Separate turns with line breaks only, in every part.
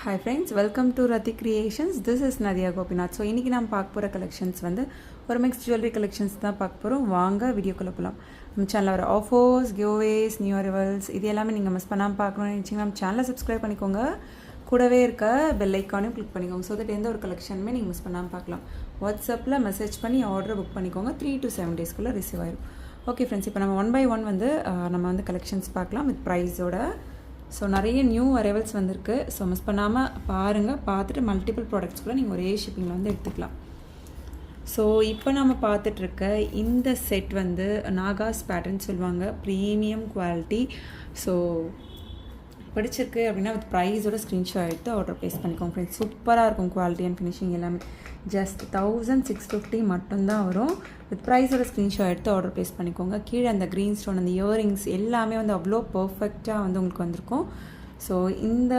Hi friends, welcome to Rati Creations. This is Nadia Gopinath. So இன்னைக்கு நாம் பார்க்க போகிற கலெக்ஷன்ஸ் வந்து ஒரு மிக்ஸ் ஜுவல்லரி கலெக்ஷன்ஸ் தான் பார்க்க போகிறோம். வாங்க வீடியோக்குள்ளே போகலாம். நம்ம சேனலில் வர ஆஃபர்ஸ், கிவ்அவேஸ், நியூ அரைவல்ஸ் இது எல்லாமே நீங்கள் மிஸ் பண்ணாமல் பார்க்கணும்னு நினச்சிங்கன்னா நம்ம சேனலை சப்ஸ்கிரைப் பண்ணிக்கோங்க. கூடவே இருக்க பெல் ஐக்கானையும் கிளிக் பண்ணிக்கோங்க. ஸோ தட் எந்த ஒரு கலெக்ஷனுமே நீங்கள் மிஸ் பண்ணாமல் பார்க்கலாம். வாட்ஸ்அப்பில் மெசேஜ் பண்ணி ஆர்டர் புக் பண்ணிக்கோங்க. 3 to 7 daysக்குள்ளே ரிசீவ் ஆயிடும். ஓகே ஃப்ரெண்ட்ஸ், இப்போ நம்ம 1 by 1 வந்து நம்ம வந்து கலெக்ஷன்ஸ் பார்க்கலாம் வித் ப்ரைஸோட. ஸோ நிறைய நியூ அரைவல்ஸ் வந்திருக்கு. ஸோ மிஸ் பண்ணாமல் பாருங்கள். பார்த்துட்டு மல்டிபிள் ப்ராடக்ட்ஸ் கூட நீங்கள் ஒரே ஷிப்பிங்கில் வந்து எடுத்துக்கலாம். ஸோ இப்போ நம்ம பார்த்துட்ருக்க இந்த செட் வந்து நாகாஸ் பேட்டர்ன் சொல்லுவாங்க. Premium quality. ஸோ பிடிச்சிருக்கு அப்படின்னா வித் ப்ரைஸோட ஸ்க்ரீன்ஷாட் எடுத்து ஆர்டர் ப்ளேஸ் பண்ணிக்கோங்க ஃப்ரெண்ட்ஸ். சூப்பராக இருக்கும் குவாலிட்டி அண்ட் ஃபினிஷிங் எல்லாமே. ஜஸ்ட் 1650 மட்டும்தான் வரும். வித் ப்ரைஸோட ஸ்க்ரீன்ஷாட் எடுத்து ஆர்டர் ப்ளேஸ் பண்ணிக்கோங்க. கீழே அந்த க்ரீன் ஸ்டோன், அந்த இயரிங்ஸ் எல்லாமே வந்து அவ்வளோ பர்ஃபெக்டாக வந்து உங்களுக்கு வந்திருக்கும். ஸோ இந்த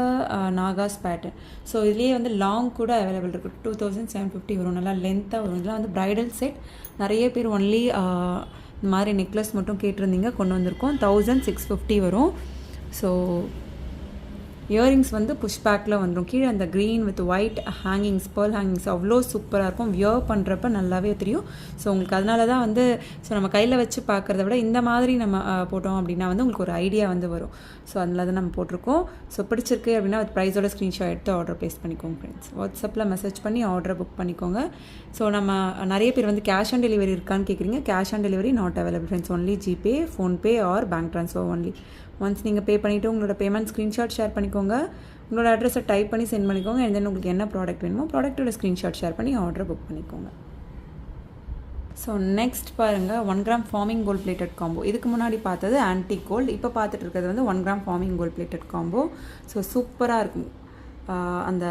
நாகாஸ் பேட்டர்ன், ஸோ இதுலேயே வந்து லாங் கூட அவைலபிள் இருக்குது. 2750 வரும். நல்லா லென்த்தாக வரும். இதெல்லாம் வந்து ப்ரைடல் செட். நிறைய பேர் ஒன்லி இந்த மாதிரி நெக்லஸ் மட்டும் கேட்டிருந்தீங்க, கொண்டு வந்திருக்கோம். 1650 வரும். ஸோ இயரிங்ஸ் வந்து புஷ் பேக்கில் வந்துடும். கீழே அந்த green with white hangings, pearl hangings அவ்வளோ சூப்பராக இருக்கும். வியர் பண்ணுறப்ப நல்லாவே தெரியும். ஸோ உங்களுக்கு அதனால தான் வந்து ஸோ நம்ம கையில் வச்சு பார்க்குறத விட இந்த மாதிரி நம்ம போட்டோம் அப்படின்னா வந்து உங்களுக்கு ஒரு ஐடியா வந்து வரும். ஸோ அதனால தான் நம்ம போட்டிருக்கோம். ஸோ பிடிச்சிருக்கு அப்படின்னா வித் ப்ரைஸோட ஸ்க்ரீன்ஷாட் எடுத்து ஆர்டர் ப்ளேஸ் பண்ணிக்கோங்க ஃப்ரெண்ட்ஸ். வாட்ஸ்அப்பில் மெசேஜ் பண்ணி ஆர்டரை புக் பண்ணிக்கோங்க. ஸோ நம்ம நிறைய பேர் வந்து கேஷ் ஆன் டெலிவரி இருக்கான்னு கேட்குறீங்க. Cash on delivery not available friends. Only GPay, PhonePe R bank transfer only. Once நீங்கள் பே பண்ணிவிட்டு உங்களோட பேமெண்ட் ஸ்க்ரீன்ஷாட் ஷேர் பண்ணிக்கோங்க. உங்களோட அட்ரஸை டைப் பண்ணி சென்ட் பண்ணிக்கோங்க. அண்ட் தென் உங்களுக்கு என்ன ப்ராடக்ட் வேணுமோ ப்ராடக்ட்டோட ஸ்க்ரீன்ஷாட் ஷேர் பண்ணி ஆர்டர் புக் பண்ணிக்கோங்க. ஸோ நெக்ஸ்ட் பாருங்கள், 1 gram farming gold plated combo. இதுக்கு முன்னாடி பார்த்தது ஆன்டிக் கோல்டு. இப்போ பார்த்துட்டு இருக்கிறது வந்து 1 gram farming gold plated combo. So சூப்பராக இருக்கும். அந்த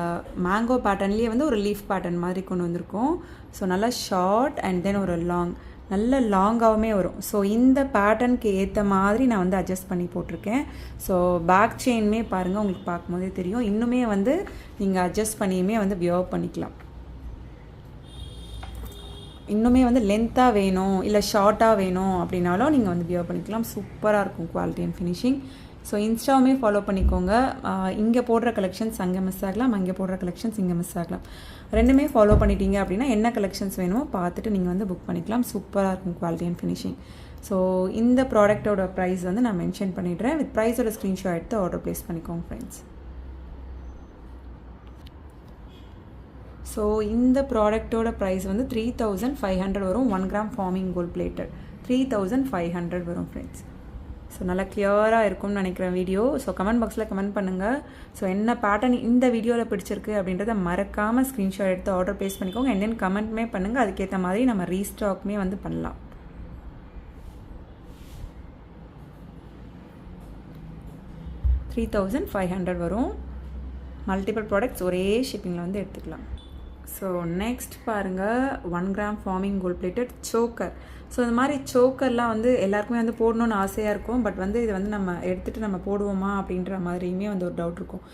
மேங்கோ பேட்டர்ன்லேயே வந்து ஒரு லீஃப் பேட்டர்ன் மாதிரி கொண்டு வந்திருக்கோம். ஸோ நல்லா ஷார்ட் அண்ட் தென் ஒரு லாங், நல்ல லாங்காகவுமே வரும். ஸோ இந்த பேட்டர்னுக்கு ஏற்ற மாதிரி நான் வந்து அட்ஜஸ்ட் பண்ணி போட்டிருக்கேன். ஸோ பேக் செயினுமே பாருங்கள், உங்களுக்கு பார்க்கும்போதே தெரியும். இன்னுமே வந்து நீங்கள் அட்ஜஸ்ட் பண்ணியுமே வந்து வியர் பண்ணிக்கலாம். இன்னுமே வந்து லென்த்தாக வேணும் இல்லை ஷார்ட்டாக வேணும் அப்படின்னாலும் நீங்கள் வந்து வியர் பண்ணிக்கலாம். சூப்பராக இருக்கும் குவாலிட்டி அண்ட் ஃபினிஷிங். ஸோ இன்ஸ்டாவுமே ஃபாலோ பண்ணிக்கோங்க. இங்கே போடுற கலெக்ஷன்ஸ் அங்கே மிஸ் ஆகலாம், அங்கே போடுற கலெக்ஷன்ஸ் இங்கே மிஸ் ஆகலாம். ரெண்டுமே ஃபாலோ பண்ணிட்டீங்க அப்படின்னா என்ன கலெக்ஷன்ஸ் வேணுமோ பார்த்துட்டு நீங்கள் வந்து புக் பண்ணிக்கலாம். சூப்பராக இருக்கும் குவாலிட்டி அண்ட் ஃபினிஷிங். ஸோ இந்த ப்ராடக்டோட ப்ரைஸ் வந்து நான் மென்ஷன் பண்ணிடுறேன். வித் ப்ரைஸோட ஸ்க்ரீன்ஷாட் எடுத்து ஆர்டர் ப்ளேஸ் பண்ணிக்கோங்க ஃப்ரெண்ட்ஸ். ஸோ இந்த ப்ராடக்டோட ப்ரைஸ் வந்து 3500 வரும். 1 gram ஃபார்மிங் கோல்ட் பிளேட்டட் 3500 வரும் ஃப்ரெண்ட்ஸ். ஸோ நல்லா கிளியராக இருக்கும்னு நினைக்கிறேன் வீடியோ. ஸோ கமெண்ட் பாக்ஸில் கமெண்ட் பண்ணுங்கள். ஸோ என்ன பேட்டர்ன் இந்த வீடியோவில் பிடிச்சிருக்கு அப்படின்றத மறக்காமல் ஸ்க்ரீன்ஷாட் எடுத்து ஆர்டர் ப்ளேஸ் பண்ணிக்கோங்க. அண்ட் தென் கமெண்ட்மே பண்ணுங்கள். அதுக்கேற்ற மாதிரி நம்ம ரீஸ்டாக்மே வந்து பண்ணலாம். $3500 வரும். மல்டிபிள் ப்ராடக்ட்ஸ் ஒரே ஷிப்பிங்கில் வந்து எடுத்துக்கலாம். ஸோ நெக்ஸ்ட் பாருங்கள், 1 gram farming gold plated choker. So இந்த மாதிரி சோக்கர்லாம் வந்து எல்லாருக்குமே வந்து போடணுன்னு ஆசையாக இருக்கும். பட் வந்து இது வந்து நம்ம எடுத்துகிட்டு நம்ம போடுவோமா அப்படின்ற மாதிரியுமே வந்து ஒரு டவுட் இருக்கும்.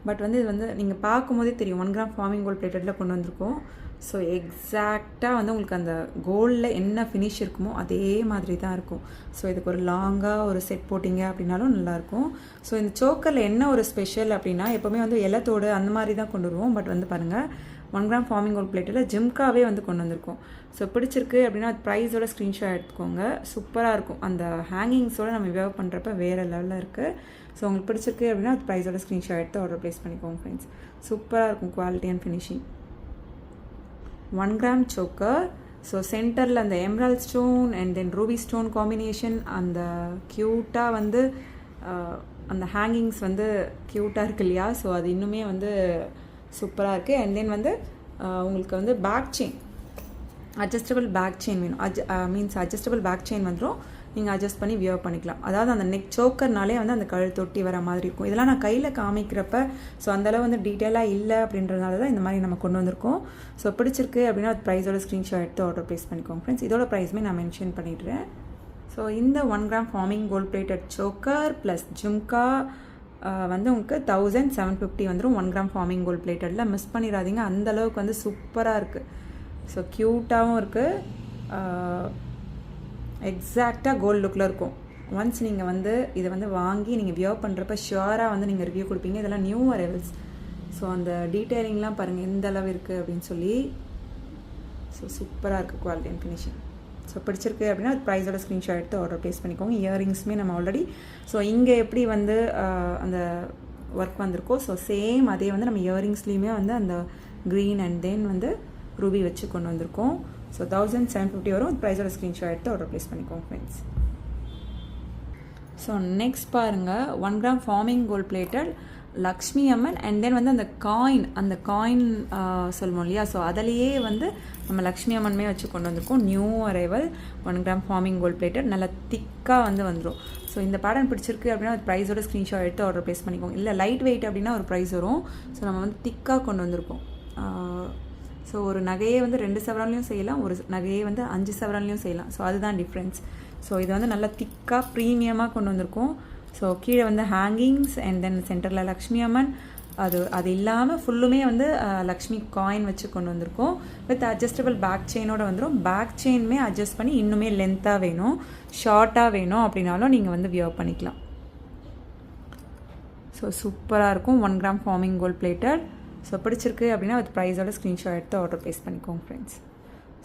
பட் வந்து இது வந்து நீங்கள் பார்க்கும்போதே தெரியும் 1 gram ஃபார்மிங் கோல்ட் பிளேட்டடில் கொண்டு வந்திருக்கோம். ஸோ எக்ஸாக்டாக வந்து உங்களுக்கு அந்த கோல்டில் என்ன ஃபினிஷ் இருக்குமோ அதே மாதிரி தான் இருக்கும். ஸோ இதுக்கு ஒரு லாங்காக ஒரு செட் போட்டிங்க அப்படின்னாலும் நல்லாயிருக்கும். ஸோ இந்த சோக்கரில் என்ன ஒரு ஸ்பெஷல் அப்படின்னா, எப்போவுமே வந்து இலத்தோடு அந்த மாதிரி தான் கொண்டு வருவோம். பட் வந்து பாருங்கள், 1 gram ஃபார்மிங் கோல்ட் பிளேட்டில் ஜிம்காவே வந்து கொண்டு வந்திருக்கோம். ஸோ பிடிச்சிருக்கு அப்படின்னா ப்ரைஸோட ஸ்க்ரீன்ஷாட் எடுத்துக்கோங்க. சூப்பராக இருக்கும். அந்த ஹேங்கிங்ஸோடு நம்ம வியர் பண்ணுறப்ப வேறு லெவலில் இருக்குது. ஸோ உங்களுக்கு பிடிச்சிருக்கு அப்படின்னா ப்ரைஸோட ஸ்க்ரீன்ஷாட் எடுத்து ஆர்டர் ப்ளேஸ் பண்ணிக்கோங்க ஃப்ரெண்ட்ஸ். சூப்பராக இருக்கும் quality and finishing. 1 gram choker. So சென்டரில் அந்த emerald stone and then Ruby stone combination, அந்த க்யூட்டாக வந்து அந்த ஹேங்கிங்ஸ் வந்து க்யூட்டாக இருக்கு இல்லையா? ஸோ அது இன்னுமே வந்து சூப்பராக இருக்குது. அண்ட் தென் வந்து உங்களுக்கு வந்து back chain, adjustable back chain வேணும். அட்ஜஸ்டபிள் பேக் செயின் வந்துடும். நீங்கள் அட்ஜஸ்ட் பண்ணி வியர் பண்ணிக்கலாம். அதாவது அந்த நெக் சோக்கர்னாலே வந்து அந்த கழுத்தொட்டி வர மாதிரி இருக்கும். இதெல்லாம் நான் கையில் காமிக்கிறப்ப ஸோ அந்தளவு வந்து டீட்டெயிலாக இல்லை அப்படின்றதுனால தான் இந்த மாதிரி நம்ம கொண்டு வந்திருக்கோம். ஸோ பிடிச்சிருக்கு அப்படின்னா ப்ரைஸோட ஸ்க்ரீன்ஷாட் எடுத்து ஆர்டர் ப்ளேஸ் பண்ணிக்கோங்க ஃப்ரெண்ட்ஸ். இதோட ப்ரைஸுமே நான் மென்ஷன் பண்ணிடுறேன். ஸோ இந்த 1 gram farming gold plated choker plus jhumka வந்து உங்களுக்கு 1750 வந்துடும். 1 gram ஃபார்மிங் கோல்ட் பிளேட்டடில் மிஸ் பண்ணிடாதீங்க. அந்தளவுக்கு வந்து சூப்பராக இருக்குது. ஸோ க்யூட்டாகவும் இருக்குது. எக்ஸாக்டாக கோல்டு லுக்கில் இருக்கும். ஒன்ஸ் நீங்கள் வந்து இதை வந்து வாங்கி நீங்கள் வியர் பண்ணுறப்ப ஷுவராக வந்து நீங்கள் ரிவ்யூ கொடுப்பீங்க. இதெல்லாம் நியூ அரைவல்ஸ். ஸோ அந்த டீட்டெயிலிங்லாம் பாருங்கள் எந்த அளவு இருக்குது அப்படின்னு சொல்லி. ஸோ சூப்பராக இருக்குது குவாலிட்டி அண்ட் ஃபினிஷிங். ஸோ பிடிச்சிருக்கு அப்படின்னா அது ப்ரைஸோட ஸ்க்ரீன்ஷாட் எடுத்து ஆர்டர் ப்ளேஸ் பண்ணிக்கோங்க. இயரிங்ஸுமே நம்ம ஆல்ரெடி ஸோ இங்கே எப்படி வந்து அந்த ஒர்க் வந்திருக்கோ ஸோ சேம் அதே வந்து நம்ம இயரிங்ஸ்லேயுமே வந்து அந்த க்ரீன் அண்ட் தென் வந்து ரூபி வச்சு கொண்டு வந்திருக்கோம். ஸோ 1750 வரும். ப்ரைஸோட ஸ்க்ரீன்ஷாட் எடுத்து ஆர்டர் ப்ளேஸ் பண்ணிக்கோங்க ஃப்ரெண்ட்ஸ். ஸோ நெக்ஸ்ட் பாருங்கள் 1 gram forming gold plated Lakshmi Amman and then வந்து அந்த காயின் சொல்லுவோம் இல்லையா, ஸோ அதிலேயே வந்து நம்ம லக்ஷ்மி அம்மன்மே வச்சு கொண்டு வந்திருக்கோம். New arrival 1 gram forming gold plated நல்லா திக்காக வந்து வந்துடும். ஸோ இந்த பேட்டர்ன் பிடிச்சிருக்கு அப்படின்னா அது ப்ரைஸோட ஸ்க்ரீன்ஷாட் எடுத்து ஆர்டர் ப்ளேஸ் பண்ணிக்கோங்க. இல்லை லைட் வெயிட் அப்படின்னா ஒரு ப்ரைஸ் வரும். ஸோ நம்ம வந்து திக்காக கொண்டு வந்திருக்கோம். ஸோ ஒரு நகையே வந்து 2 சவரன்லையும் செய்யலாம், ஒரு நகையே வந்து 5 சவரன்லையும் செய்யலாம். ஸோ அதுதான் டிஃப்ரென்ஸ். ஸோ இது வந்து நல்லா திக்காக ப்ரீமியமாக கொண்டு வந்திருக்கோம். ஸோ கீழே வந்து ஹேங்கிங்ஸ் அண்ட் தென் சென்டரில் லக்ஷ்மி அம்மன், அது இல்லாமல் ஃபுல்லுமே வந்து லக்ஷ்மி காயின் வச்சு கொண்டு வந்திருக்கோம். வித் அட்ஜஸ்டபிள் பேக் செயினோட வந்துடும். பேக் செயினுமே அட்ஜஸ்ட் பண்ணி இன்னுமே லென்த்தாக வேணும், ஷார்ட்டாக வேணும் அப்படின்னாலும் நீங்கள் வந்து வியர் பண்ணிக்கலாம். ஸோ சூப்பராக இருக்கும். 1 gram forming gold plated. So பிடிச்சிருக்கு அப்படின்னா அது ப்ரைஸோட ஸ்க்ரீன்ஷாட் எடுத்து ஆர்டர் ப்ளேஸ் பண்ணிக்கோங்க ஃப்ரெண்ட்ஸ்.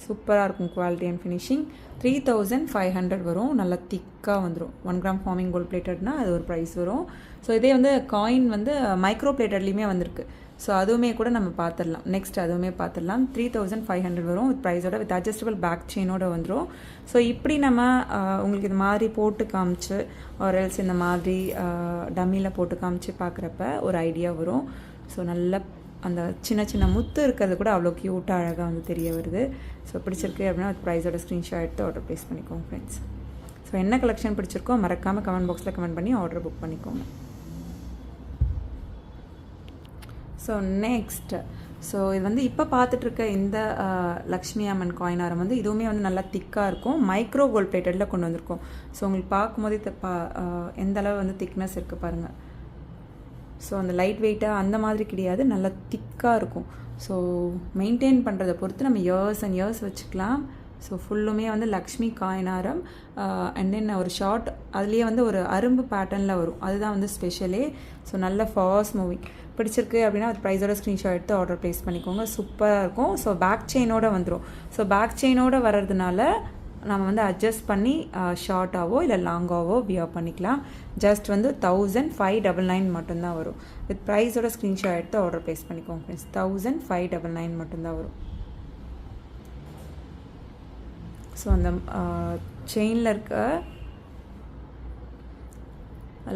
சூப்பராக இருக்கும் குவாலிட்டி அண்ட் ஃபினிஷிங். 3500 வரும். நல்லா திக்காக வந்துடும். 1 கிராம் ஃபார்மிங் கோல்ட் பிளேட்டட்னா அது ஒரு ப்ரைஸ் வரும். ஸோ இதே வந்து காயின் வந்து மைக்ரோ பிளேட்டட்லேயுமே வந்திருக்கு. ஸோ அதுவுமே கூட நம்ம பார்த்துடலாம். நெக்ஸ்ட் அதுவுமே பார்த்துடலாம். 3500 வரும். வித் ப்ரைஸோட வித் அட்ஜஸ்டபிள் பேக் செயினோட வந்துடும். ஸோ இப்படி நம்ம உங்களுக்கு இது மாதிரி போட்டு காமிச்சு ஒரு எல்ஸ் இந்த மாதிரி டம்மியில் போட்டு காமிச்சு பார்க்குறப்ப ஒரு ஐடியா வரும். ஸோ நல்ல அந்த சின்ன சின்ன முத்து இருக்கிறது கூட அவ்வளோ க்யூட்டாக அழகாக வந்து தெரிய வருது. ஸோ பிடிச்சிருக்கு அப்படின்னா ப்ரைஸோட ஸ்க்ரீன்ஷாட் எடுத்து ஆர்டர் ப்ளேஸ் பண்ணிக்கோங்க ஃப்ரெண்ட்ஸ். ஸோ என்ன கலெக்ஷன் பிடிச்சிருக்கோ மறக்காமல் கமெண்ட் பாக்ஸில் கமெண்ட் பண்ணி ஆர்டர் புக் பண்ணிக்கோங்க. ஸோ நெக்ஸ்ட் இது வந்து இப்போ பார்த்துட்ருக்க இந்த லக்ஷ்மி அம்மன் காயின் ஆரம் வந்து இதுவுமே வந்து நல்லா திக்காக இருக்கும். மைக்ரோ கோல்ட் பிளேட்டடில் கொண்டு வந்திருக்கோம். ஸோ உங்களுக்கு பார்க்கும்போதே எந்த அளவு வந்து திக்னஸ் இருக்குது பாருங்கள். ஸோ அந்த லைட் வெயிட்டாக அந்த மாதிரி கிடையாது, நல்லா திக்காக இருக்கும். ஸோ மெயின்டைன் பண்ணுறதை பொறுத்து நம்ம இயர்ஸ் அண்ட் இயர்ஸ் வச்சுக்கலாம். ஸோ ஃபுல்லுமே வந்து லக்ஷ்மி காயினாரம் அண்ட் தென் ஒரு ஷார்ட் அதுலேயே வந்து ஒரு அரும்பு பேட்டர்னில் வரும். அதுதான் வந்து ஸ்பெஷலே. ஸோ நல்ல ஃபாஸ்ட் மூவிங். பிடிச்சிருக்கு அப்படின்னா அது ப்ரைஸோட ஸ்க்ரீன்ஷாட் எடுத்து ஆர்டர் ப்ளேஸ் பண்ணிக்கோங்க. சூப்பராக இருக்கும். ஸோ பேக் செயினோடு வந்துடும். ஸோ பேக் செயினோடு வர்றதுனால நம்ம வந்து அட்ஜஸ்ட் பண்ணி ஷார்ட்டாகவோ இல்லை லாங்காகவோ வியர் பண்ணிக்கலாம். ஜஸ்ட் வந்து 1599 மட்டும்தான் வரும். வித் ப்ரைஸோட ஸ்க்ரீன்ஷாட் எடுத்து ஆர்டர் ப்ளேஸ் பண்ணிக்கோங்க ஃப்ரெண்ட்ஸ். 1599 மட்டும்தான் வரும். ஸோ அந்த செயினில் இருக்க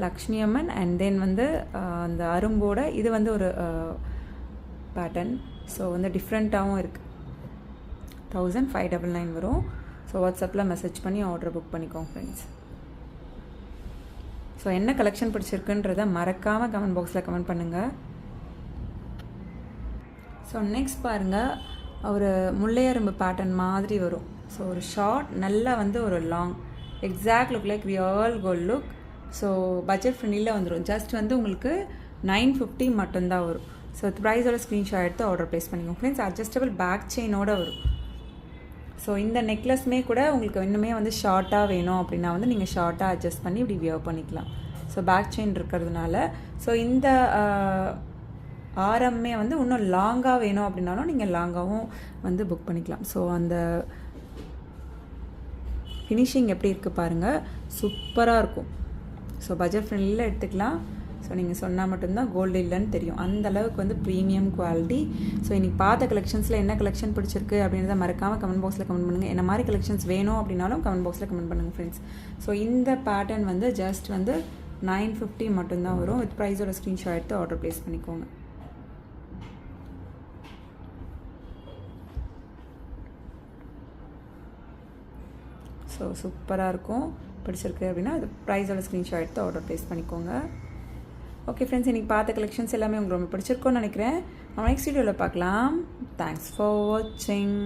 லக்ஷ்மி அம்மன் அண்ட் தென் வந்து அந்த அரும்போட இது வந்து ஒரு பேட்டர்ன். ஸோ வந்து டிஃப்ரெண்ட்டாகவும் இருக்குது. 1599 வரும். ஸோ வாட்ஸ்அப்பில் மெசேஜ் பண்ணி ஆர்டர் புக் பண்ணிக்கோங்க ஃப்ரெண்ட்ஸ். ஸோ என்ன கலெக்ஷன் பிடிச்சிருக்குன்றதை மறக்காமல் கமெண்ட் பாக்ஸில் கமெண்ட் பண்ணுங்கள். ஸோ நெக்ஸ்ட் பாருங்கள் ஒரு முல்லையரும்பு பேட்டர்ன் மாதிரி வரும். ஸோ ஒரு ஷார்ட் நல்லா வந்து ஒரு long exact look like real gold look. So budget ஃப்ரெண்ட்லியில் வந்துடும். ஜஸ்ட் வந்து உங்களுக்கு 950 மட்டும்தான் வரும். ஸோ ப்ரைஸோட ஸ்க்ரீன்ஷாட் எடுத்து ஆர்டர் ப்ளேஸ் பண்ணிக்கோங்க ஃப்ரெண்ட்ஸ். அட்ஜஸ்டபிள் பேக் செயினோடு வரும். ஸோ இந்த நெக்லஸ்மே கூட உங்களுக்கு இன்னுமே வந்து ஷார்ட்டாக வேணும் அப்படின்னா வந்து நீங்கள் ஷார்ட்டாக அட்ஜஸ்ட் பண்ணி இப்படி வியர் பண்ணிக்கலாம். ஸோ பேக் செயின் இருக்கிறதுனால ஸோ இந்த ஆரமே வந்து இன்னும் லாங்காக வேணும் அப்படின்னாலும் நீங்கள் லாங்காகவும் வந்து புக் பண்ணிக்கலாம். ஸோ அந்த ஃபினிஷிங் எப்படி இருக்குது பாருங்கள், சூப்பராக இருக்கும். ஸோ பட்ஜெட் ஃப்ரெண்ட்லியில் எடுத்துக்கலாம். ஸோ நீங்கள் சொன்னால் மட்டும்தான் கோல்டு இல்லைன்னு தெரியும். அந்த அளவுக்கு வந்து ப்ரீமியம் குவாலிட்டி. ஸோ இன்றைக்கி பார்த்த கலெக்ஷன்ஸில் என்ன கலெக்ஷன் பிடிச்சிருக்கு அப்படின்றத மறக்காமல் கமெண்ட் பாக்ஸில் கமெண்ட் பண்ணுங்கள். என்ன மாதிரி கலெக்ஷன்ஸ் வேணும் அப்படின்னாலும் கமெண்ட் பாக்ஸில் கமெண்ட் பண்ணுங்கள் ஃப்ரெண்ட்ஸ். ஸோ இந்த பேட்டர்ன் வந்து ஜஸ்ட் வந்து 950 மட்டும்தான் வரும். வித் ப்ரைஸோட ஸ்க்ரீன்ஷாட் எடுத்து ஆர்டர் ப்ளேஸ் பண்ணிக்கோங்க. ஸோ சூப்பராக இருக்கும். பிடிச்சிருக்கு அப்படின்னா அது ப்ரைஸோட ஸ்க்ரீன்ஷாட் எடுத்து ஆர்டர் ப்ளேஸ் பண்ணிக்கோங்க. ஓகே ஃப்ரெண்ட்ஸ், இன்றைக்கி பார்த்த கலெக்ஷன்ஸ் எல்லாமே உங்களுக்கு ரொம்ப பிடிச்சிருக்கோன்னு நினைக்கிறேன். நம்ம நெக்ஸ்ட் வீடியோவில் பார்க்கலாம். தேங்க்ஸ் ஃபார் வாட்சிங்.